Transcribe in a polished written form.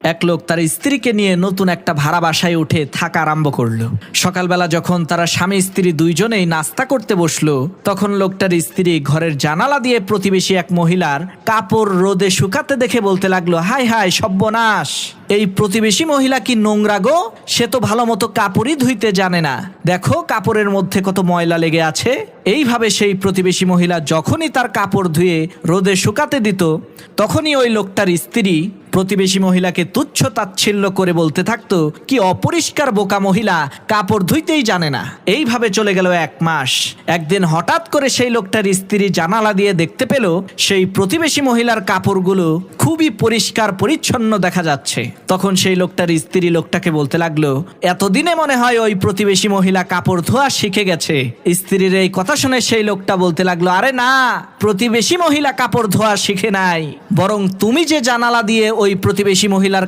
এক লোক তার স্ত্রীকে নিয়ে নতুন একটা ভাড়া বাসায় উঠে থাকা আরম্ভ করলো। সকালবেলা যখন তারা স্বামী স্ত্রী দুইজনেই নাস্তা করতে বসলো, তখন লোকটার স্ত্রী ঘরের জানালা দিয়ে প্রতিবেশী এক মহিলার কাপড় রোদে শুকাতে দেখে বলতে লাগলো, হাই হাই সর্বনাশ, এই প্রতিবেশী মহিলা কি নোংরা গো, সে তো ভালো মতো কাপড়ই ধুইতে জানে না, দেখো কাপড়ের মধ্যে কত ময়লা লেগে আছে। এইভাবে সেই প্রতিবেশী মহিলা যখনই তার কাপড় ধুয়ে রোদে শুকাতে দিত, তখনই ওই লোকটার স্ত্রী প্রতিবেশী মহিলাকে তুচ্ছ তাচ্ছিল্য করে বলতে থাকতো, কি অপরিষ্কার বোকা মহিলা, কাপড় ধুইতেই জানে না। এইভাবে চলে গেল 1 মাস। একদিন হঠাৎ করে সেই লোকটার স্ত্রী জানালা দিয়ে দেখতে পেল সেই প্রতিবেশী মহিলার কাপড়গুলো খুবই পরিষ্কার পরিচ্ছন্ন দেখা যাচ্ছে। তখন সেই লোকটার স্ত্রী লোকটাকে বলতে লাগলো, এতদিনে মনে হয় ওই প্রতিবেশী মহিলা কাপড় ধোয়া শিখে গেছে। স্ত্রীর এই কথা শুনে সেই লোকটা বলতে লাগলো, আরে না, প্রতিবেশী মহিলা কাপড় ধোয়া শিখে নাই, বরং তুমি যে জানালা দিয়ে ওই প্রতিবেশী মহিলার